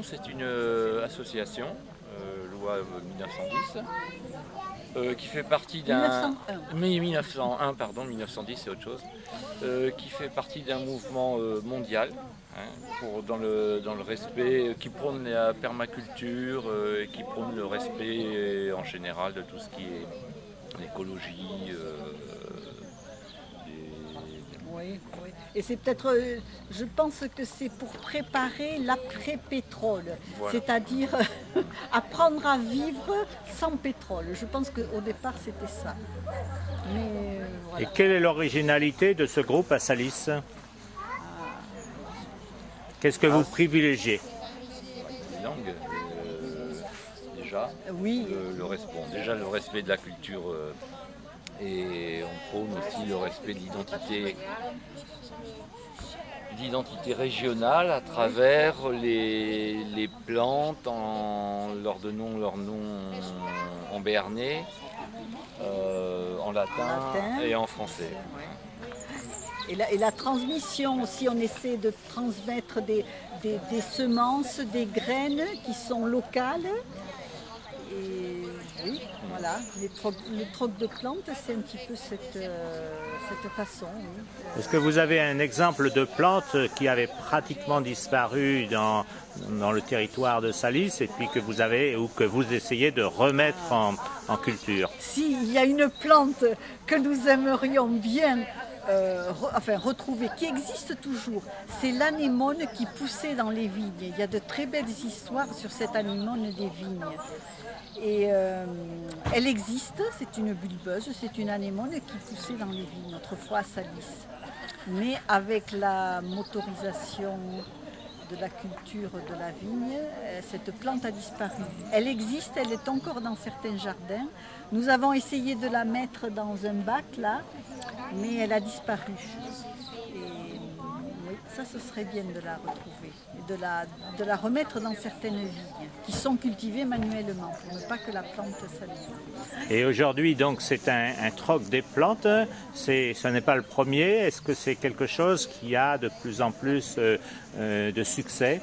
C'est une association, loi 1910, qui fait partie d'un... 1901, pardon, 1910 c'est autre chose. Qui fait partie d'un mouvement mondial, hein, dans le respect, qui prône la permaculture et qui prône le respect en général de tout ce qui est l'écologie. Oui, oui. Et c'est peut-être, je pense que c'est pour préparer l'après-pétrole, Voilà. c'est-à-dire apprendre à vivre sans pétrole. Je pense qu'au départ c'était ça. Mais, voilà. Et quelle est l'originalité de ce groupe à Salis? Qu'est-ce que vous privilégiez? Les langues, déjà. Oui. Déjà le respect de la culture. Et on prône aussi le respect de l'identité régionale à travers les plantes en leur donnant leur nom en béarnais, en latin et en français. Et la transmission aussi, on essaie de transmettre des semences, des graines qui sont locales. Et oui, voilà, le troc de plantes, c'est un petit peu cette façon. Oui. Est-ce que vous avez un exemple de plante qui avait pratiquement disparu dans le territoire de Salis et puis que vous avez ou que vous essayez de remettre en culture? Si, il y a une plante que nous aimerions bien retrouver, qui existe toujours, c'est l'anémone qui poussait dans les vignes. Il y a de très belles histoires sur cette anémone des vignes. Et elle existe, c'est une bulbeuse, c'est une anémone qui poussait dans les vignes, autrefois à Salis. Mais avec la motorisation de la culture de la vigne, cette plante a disparu. Elle existe, elle est encore dans certains jardins. Nous avons essayé de la mettre dans un bac là, mais elle a disparu. Et oui, ça ce serait bien de la retrouver, et de la remettre dans certaines vignes qui sont cultivées manuellement, pour ne pas que la plante s'abîme. Et aujourd'hui, donc, c'est un troc des plantes. Ce n'est pas le premier. Est-ce que c'est quelque chose qui a de plus en plus de succès?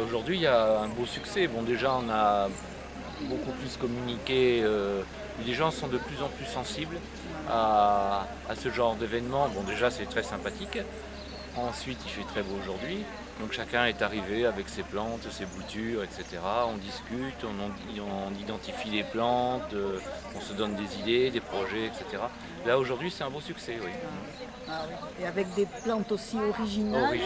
Aujourd'hui, il y a un beau succès. Bon, déjà, on a beaucoup plus communiqué. Les gens sont de plus en plus sensibles à ce genre d'événement. Bon, déjà, c'est très sympathique. Ensuite, il fait très beau aujourd'hui. Donc chacun est arrivé avec ses plantes, ses boutures, etc. On discute, on identifie les plantes, on se donne des idées, des projets, etc. Là aujourd'hui c'est un beau succès, oui. Ah oui. Et avec des plantes aussi originales, ouais,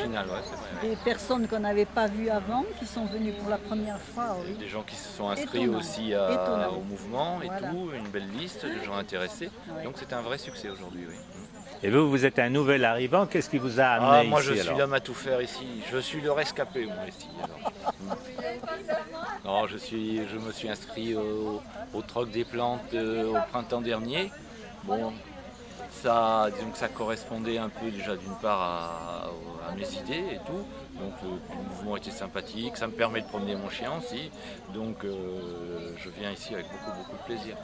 c'est vrai. Des personnes qu'on n'avait pas vues avant, qui sont venues pour la première fois. Oui. Des gens qui se sont inscrits aussi au mouvement et tout, une belle liste de gens intéressés. Oui. Donc c'est un vrai succès aujourd'hui, oui. Et vous, vous êtes un nouvel arrivant, qu'est-ce qui vous a amené ici? Moi je suis l'homme à tout faire ici, je suis le rescapé moi ici. Non, je me suis inscrit au troc des plantes au printemps dernier. Bon, disons que ça correspondait un peu déjà d'une part à mes idées et tout. Donc le mouvement était sympathique, ça me permet de promener mon chien aussi. Donc je viens ici avec beaucoup de plaisir.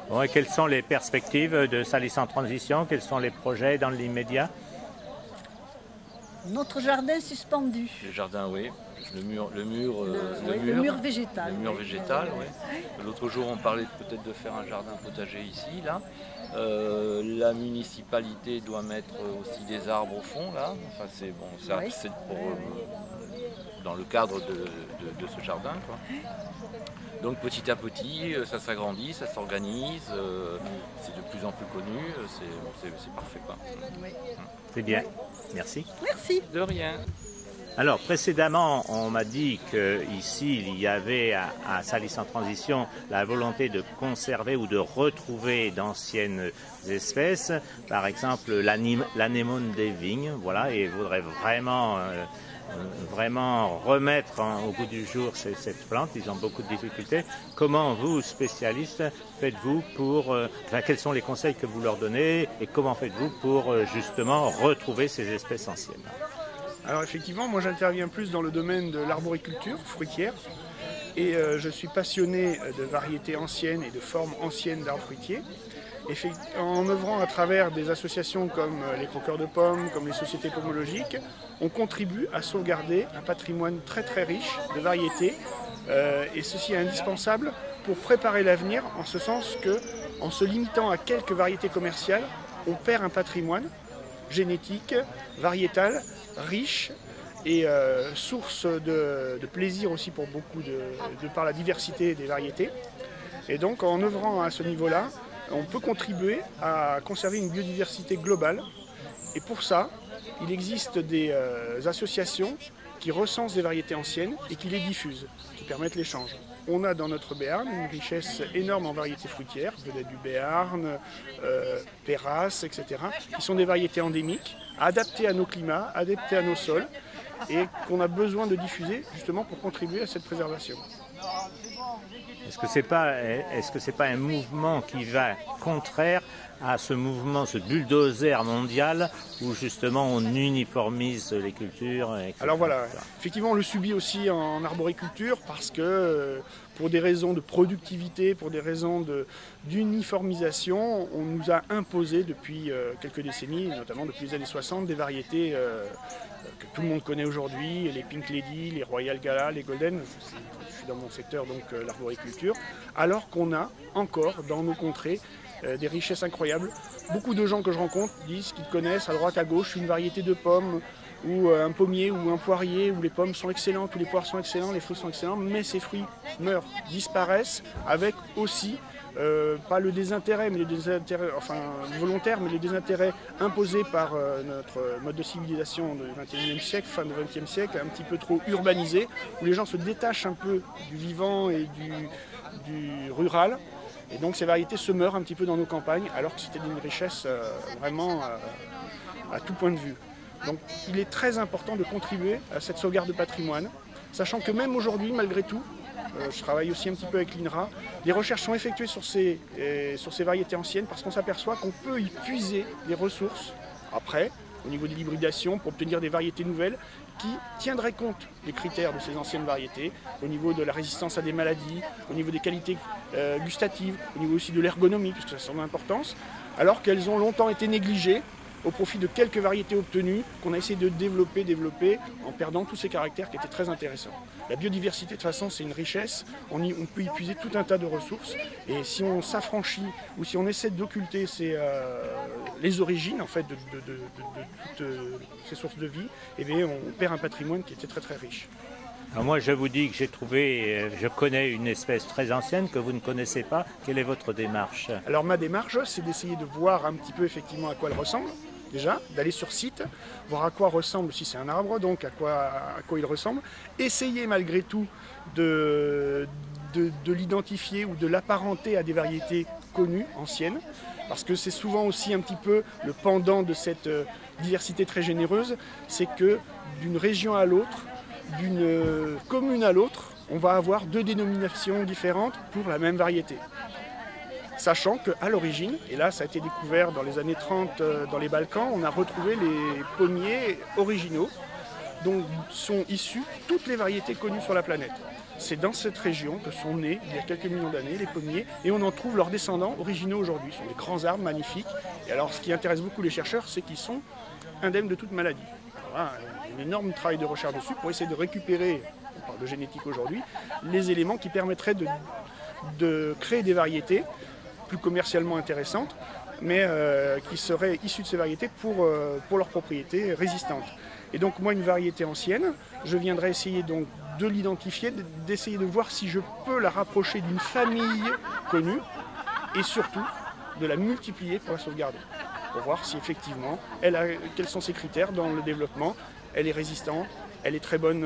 Bon, et quelles sont les perspectives de Salis en transition? Quels sont les projets dans l'immédiat? Notre jardin suspendu. Le jardin, oui. Le mur végétal. Le mur végétal, oui. L'autre jour, on parlait peut-être de faire un jardin potager ici, là. La municipalité doit mettre aussi des arbres au fond, là. Enfin, c'est bon, c'est dans le cadre de ce jardin, quoi. Donc petit à petit, ça s'agrandit, ça s'organise, c'est de plus en plus connu, c'est parfait, quoi. Oui. C'est bien, merci. Merci. De rien. Alors précédemment, on m'a dit qu'ici, il y avait à Salis en transition la volonté de conserver ou de retrouver d'anciennes espèces, par exemple l'anémone des vignes, voilà, et voudrait vraiment remettre au goût du jour cette plante. Ils ont beaucoup de difficultés. Comment vous, spécialistes, faites-vous quels sont les conseils que vous leur donnez et comment faites-vous pour justement retrouver ces espèces anciennes? Alors effectivement, moi j'interviens plus dans le domaine de l'arboriculture fruitière et je suis passionné de variétés anciennes et de formes anciennes d'arbres fruitiers. En œuvrant à travers des associations comme les croqueurs de pommes, comme les sociétés pomologiques, on contribue à sauvegarder un patrimoine très très riche de variétés. Et ceci est indispensable pour préparer l'avenir, en ce sens que, en se limitant à quelques variétés commerciales, on perd un patrimoine génétique, variétal, riche et source de plaisir aussi pour beaucoup de par la diversité des variétés. Et donc en œuvrant à ce niveau-là, on peut contribuer à conserver une biodiversité globale. Et pour ça, il existe des associations qui recensent des variétés anciennes et qui les diffusent, qui permettent l'échange. On a dans notre Béarn une richesse énorme en variétés fruitières, vedette du Béarn, Péras, etc., qui sont des variétés endémiques, adaptées à nos climats, adaptées à nos sols, et qu'on a besoin de diffuser justement pour contribuer à cette préservation. Est-ce que c'est pas un mouvement qui va contraire à ce mouvement, ce bulldozer mondial où justement on uniformise les cultures, etc. Alors voilà, effectivement on le subit aussi en arboriculture parce que pour des raisons de productivité, pour des raisons d'uniformisation, on nous a imposé depuis quelques décennies, notamment depuis les années 60, des variétés que tout le monde connaît aujourd'hui, les Pink Lady, les Royal Gala, les Golden. Je suis dans mon secteur, donc l'arboriculture, alors qu'on a encore dans nos contrées des richesses incroyables. Beaucoup de gens que je rencontre disent qu'ils connaissent à droite à gauche une variété de pommes ou un pommier ou un poirier où les pommes sont excellentes, où les poires sont excellents, les fruits sont excellents, mais ces fruits meurent, disparaissent avec aussi pas le désintérêt, mais le désintérêt, enfin volontaire, mais le désintérêt imposé par notre mode de civilisation du XXIe siècle, fin du XXe siècle, un petit peu trop urbanisé, où les gens se détachent un peu du vivant et du rural. Et donc ces variétés se meurent un petit peu dans nos campagnes, alors que c'était d'une richesse vraiment à tout point de vue. Donc il est très important de contribuer à cette sauvegarde de patrimoine, sachant que même aujourd'hui, malgré tout, je travaille aussi un petit peu avec l'INRA, les recherches sont effectuées sur ces variétés anciennes parce qu'on s'aperçoit qu'on peut y puiser des ressources après, au niveau de l'hybridation, pour obtenir des variétés nouvelles qui tiendraient compte des critères de ces anciennes variétés, au niveau de la résistance à des maladies, au niveau des qualités gustatives, au niveau aussi de l'ergonomie, puisque ça a son importance, alors qu'elles ont longtemps été négligées au profit de quelques variétés obtenues qu'on a essayé de développer en perdant tous ces caractères qui étaient très intéressants. La biodiversité, de toute façon, c'est une richesse, on peut y puiser tout un tas de ressources, et si on s'affranchit ou si on essaie d'occulter les origines en fait, de toutes ces sources de vie, eh bien, on perd un patrimoine qui était très très riche. Alors moi je vous dis que je connais une espèce très ancienne que vous ne connaissez pas. Quelle est votre démarche? Alors ma démarche, c'est d'essayer de voir un petit peu effectivement à quoi elle ressemble, déjà, d'aller sur site, voir à quoi ressemble, si c'est un arbre, donc à quoi il ressemble, essayer malgré tout de l'identifier ou de l'apparenter à des variétés connues, anciennes, parce que c'est souvent aussi un petit peu le pendant de cette diversité très généreuse, c'est que d'une région à l'autre, d'une commune à l'autre, on va avoir deux dénominations différentes pour la même variété. Sachant qu'à l'origine, et là ça a été découvert dans les années 30 dans les Balkans, on a retrouvé les pommiers originaux dont sont issues toutes les variétés connues sur la planète. C'est dans cette région que sont nés, il y a quelques millions d'années, les pommiers, et on en trouve leurs descendants originaux aujourd'hui. Ce sont des grands arbres magnifiques. Et alors ce qui intéresse beaucoup les chercheurs, c'est qu'ils sont indemnes de toute maladie. Voilà, un énorme travail de recherche dessus pour essayer de récupérer, on parle de génétique aujourd'hui, les éléments qui permettraient de créer des variétés plus commercialement intéressantes, mais qui seraient issues de ces variétés pour leurs propriétés résistantes. Et donc moi, une variété ancienne, je viendrai essayer donc de l'identifier, d'essayer de voir si je peux la rapprocher d'une famille connue, et surtout de la multiplier pour la sauvegarder, pour voir si effectivement, quels sont ses critères dans le développement, elle est résistante, elle est très bonne,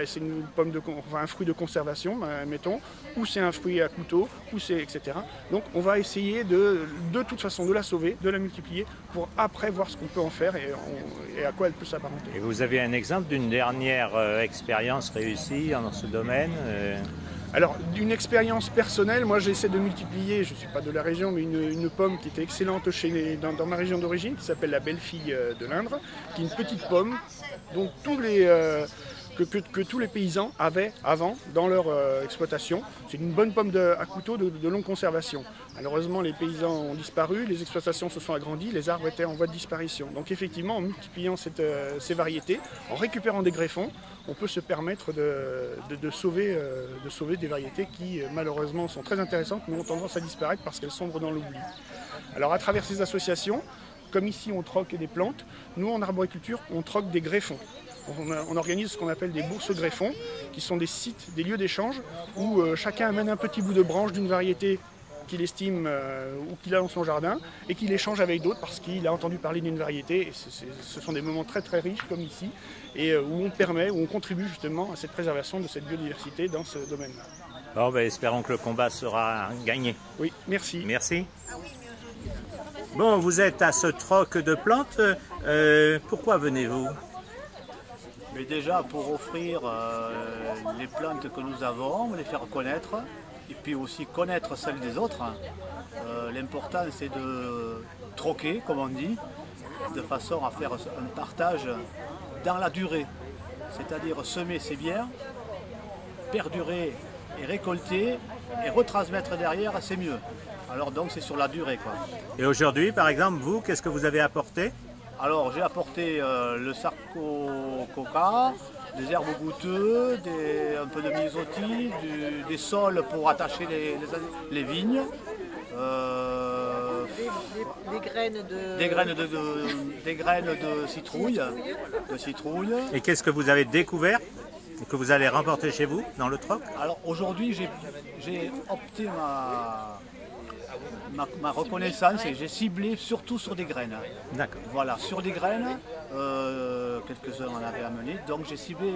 c'est un fruit de conservation, mettons, ou c'est un fruit à couteau, ou c'est etc. Donc on va essayer de toute façon de la sauver, de la multiplier, pour après voir ce qu'on peut en faire et à quoi elle peut s'apparenter. Et vous avez un exemple d'une dernière expérience réussie dans ce domaine Alors, d'une expérience personnelle, moi j'essaie de multiplier, je ne suis pas de la région, mais une pomme qui était excellente dans ma région d'origine, qui s'appelle la belle-fille de l'Indre, qui est une petite pomme dont tous les que tous les paysans avaient avant dans leur exploitation. C'est une bonne pomme à couteau de longue conservation. Malheureusement, les paysans ont disparu, les exploitations se sont agrandies, les arbres étaient en voie de disparition. Donc effectivement, en multipliant ces variétés, en récupérant des greffons, on peut se permettre de sauver des variétés qui malheureusement sont très intéressantes mais ont tendance à disparaître parce qu'elles sombrent dans l'oubli. Alors à travers ces associations, comme ici on troque des plantes, nous en arboriculture on troque des greffons. On organise ce qu'on appelle des bourses greffons, qui sont des sites, des lieux d'échange où chacun amène un petit bout de branche d'une variété qu'il estime ou qu'il a dans son jardin et qu'il échange avec d'autres parce qu'il a entendu parler d'une variété. Et ce sont des moments très très riches comme ici et où on contribue justement à cette préservation de cette biodiversité dans ce domaine-là. Bon, ben, espérons que le combat sera gagné. Oui, merci. Merci. Bon, vous êtes à ce troc de plantes. Pourquoi venez-vous? Mais déjà pour offrir les plantes que nous avons, les faire connaître et puis aussi connaître celles des autres. L'important c'est de troquer, comme on dit, de façon à faire un partage dans la durée. C'est-à-dire semer c'est bien, perdurer et récolter et retransmettre derrière c'est mieux. Alors donc c'est sur la durée quoi. Et aujourd'hui par exemple, vous, qu'est-ce que vous avez apporté? Alors j'ai apporté le sarco-coca, des herbes goûteux, un peu de myosotis, des sols pour attacher les vignes, des graines de citrouille. Et qu'est-ce que vous avez découvert et que vous allez remporter chez vous dans le troc? Alors aujourd'hui j'ai opté ma reconnaissance et j'ai ciblé surtout sur des graines. D'accord. Voilà, sur des graines, quelques-uns en avaient amené, donc j'ai ciblé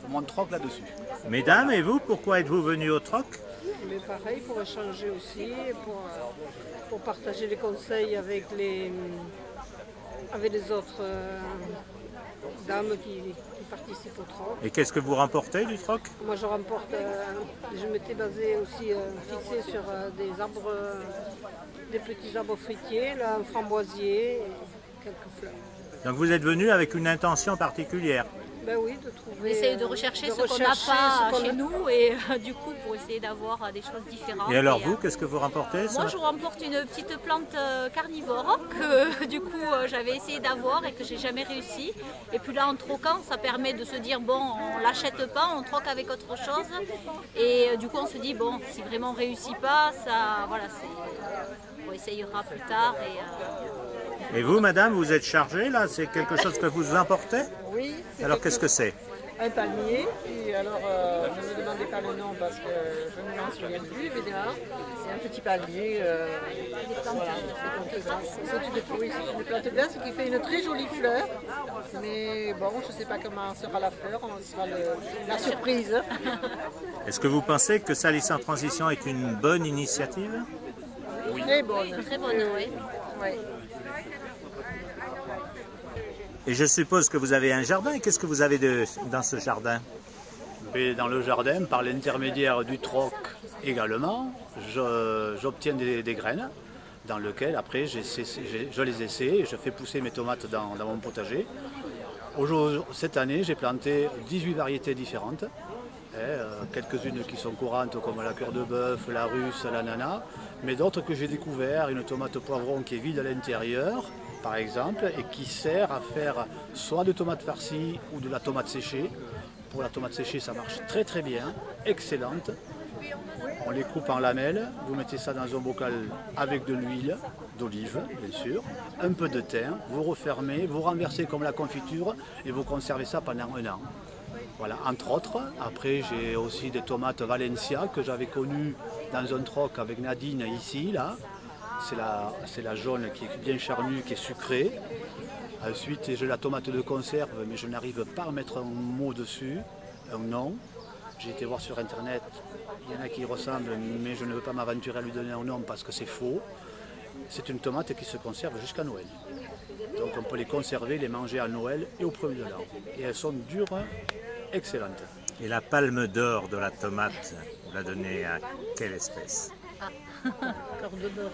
mon troc là-dessus. Mesdames, et vous, pourquoi êtes-vous venus au troc? Mais pareil, pour échanger aussi, pour partager les conseils avec les autres dames qui participent au troc. Et qu'est-ce que vous remportez du troc? Moi je remporte, je m'étais basée aussi fixée sur des arbres, des petits arbres fruitiers, là, un framboisier et quelques fleurs. Donc vous êtes venu avec une intention particulière? Ben oui, de trouver. On essaye de rechercher ce qu'on n'a pas chez nous et du coup pour essayer d'avoir des choses différentes. Et alors vous, qu'est-ce que vous remportez? Moi je remporte une petite plante carnivore que du coup j'avais essayé d'avoir et que j'ai jamais réussi. Et puis là en troquant ça permet de se dire bon on l'achète pas, on troque avec autre chose. Et du coup on se dit bon si vraiment on réussit pas, ça voilà, on essayera plus tard. Et vous, madame, vous êtes chargée là? C'est quelque chose que vous emportez? Oui. Alors qu'est-ce que c'est? Un palmier, et alors je ne me demandais pas le nom parce que je ne m'en souviens plus, évidemment. C'est un petit palmier, voilà, c'est une plante grasse qui fait une très jolie fleur, mais bon, je ne sais pas comment sera la fleur, ce sera la surprise. Est-ce que vous pensez que Salissant Transition est une bonne initiative? Oui. Très bonne. Très bonne, oui. Oui. Et je suppose que vous avez un jardin. Qu'est-ce que vous avez dans ce jardin? Et dans le jardin, par l'intermédiaire du troc également, j'obtiens des graines dans lesquelles après je les essaie et je fais pousser mes tomates dans mon potager. Cette année, j'ai planté 18 variétés différentes, quelques-unes qui sont courantes comme la cœur de bœuf, la russe, l'ananas, mais d'autres que j'ai découvert, une tomate poivron qui est vide à l'intérieur, par exemple, et qui sert à faire soit de tomates farcies ou de la tomate séchée. Pour la tomate séchée, ça marche très très bien, excellente. On les coupe en lamelles, vous mettez ça dans un bocal avec de l'huile d'olive, bien sûr, un peu de thym, vous refermez, vous renversez comme la confiture et vous conservez ça pendant 1 an. Voilà, entre autres. Après, j'ai aussi des tomates Valencia que j'avais connues dans un troc avec Nadine ici, là. C'est la jaune qui est bien charnue, qui est sucrée. Ensuite, j'ai la tomate de conserve, mais je n'arrive pas à mettre un mot dessus, un nom. J'ai été voir sur internet, il y en a qui y ressemblent, mais je ne veux pas m'aventurer à lui donner un nom parce que c'est faux. C'est une tomate qui se conserve jusqu'à Noël. Donc on peut les conserver, les manger à Noël et au premier de l'an. Et elles sont dures, excellentes. Et la palme d'or de la tomate, vous la donnez à quelle espèce? Cœur de bœuf.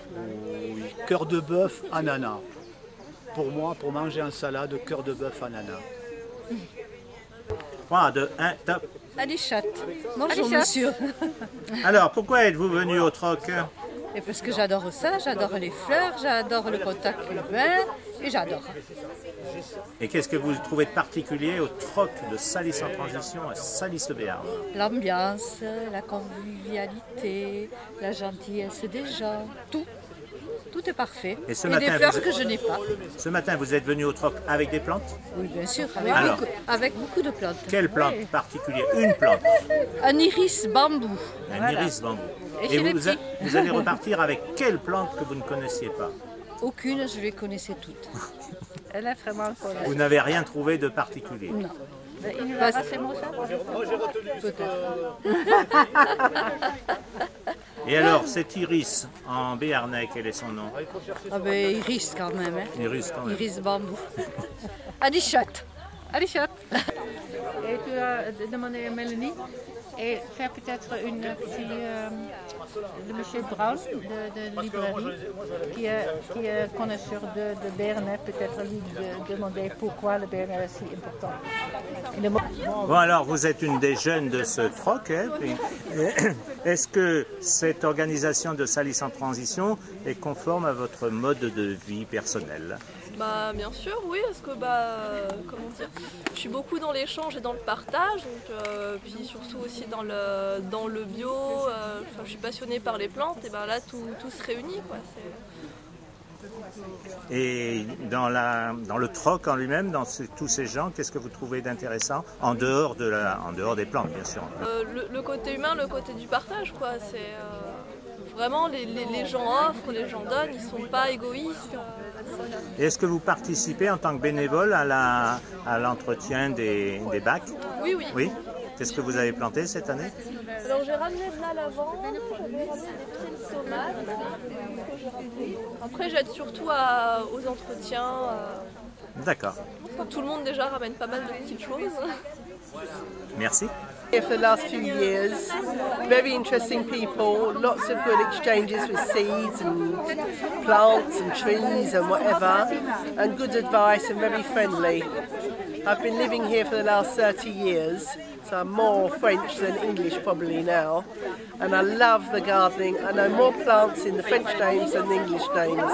Oui, cœur de bœuf, ananas. Pour moi, pour manger en salade, cœur de bœuf, ananas. 3, 2, 1, top. Adichat. Bonjour monsieur. Alors, pourquoi êtes-vous venu au Troc? Et parce que j'adore ça, j'adore les fleurs, j'adore le contact humain et j'adore. Et qu'est-ce que vous trouvez de particulier au Troc de Salis en transition à Salis-le-Béarn? L'ambiance, la convivialité, la gentillesse des gens, tout. Tout est parfait. Et, des fleurs que je n'ai pas. Ce matin, vous êtes venu au Troc avec des plantes? Oui, bien sûr, avec beaucoup de plantes. Quelle plante particulière? Une plante? Un iris bambou. Un iris bambou. Et vous allez repartir avec quelle plante que vous ne connaissiez pas? Aucune, je les connaissais toutes. Elle a vraiment le problème. Vous n'avez rien trouvé de particulier? Non. C'est moi ça? Et alors, cet iris en béarnais, quel est son nom? Ah ben, iris quand même. Hein. Iris quand même. Iris bambou. Adichat. Adichat. Et tu as demandé à Mélanie et faire peut-être une petite de M. Brown de librairie qui est connaisseur de béarnais, peut-être lui demander pourquoi le béarnais est si important. Bon alors, vous êtes une des jeunes de ce Troc. Hein, est-ce que cette organisation de Salis en transition est conforme à votre mode de vie personnel? Bah bien sûr oui, parce que comment dire, je suis beaucoup dans l'échange et dans le partage, donc puis surtout aussi dans le bio, je suis passionnée par les plantes et là tout se réunit quoi. Et dans le Troc en lui-même, dans tous ces gens, qu'est-ce que vous trouvez d'intéressant en dehors des plantes bien sûr? Le côté humain, le côté du partage quoi, c'est vraiment les gens offrent, les gens donnent, ils sont pas égoïstes. Et est-ce que vous participez en tant que bénévole à l'entretien des bacs? Oui, oui. Oui. Qu'est-ce que vous avez planté cette année? Alors j'ai ramené de la lavande, j'avais ramené des pieds de tomates. Après j'aide surtout aux entretiens. D'accord. Tout le monde déjà ramène pas mal de petites choses. Merci. Here for the last few years, very interesting people, lots of good exchanges with seeds and plants and trees and whatever, and good advice and very friendly. I've been living here for the last 30 years, so I'm more French than English probably now, and I love the gardening. I know more plants in the French names than the English names.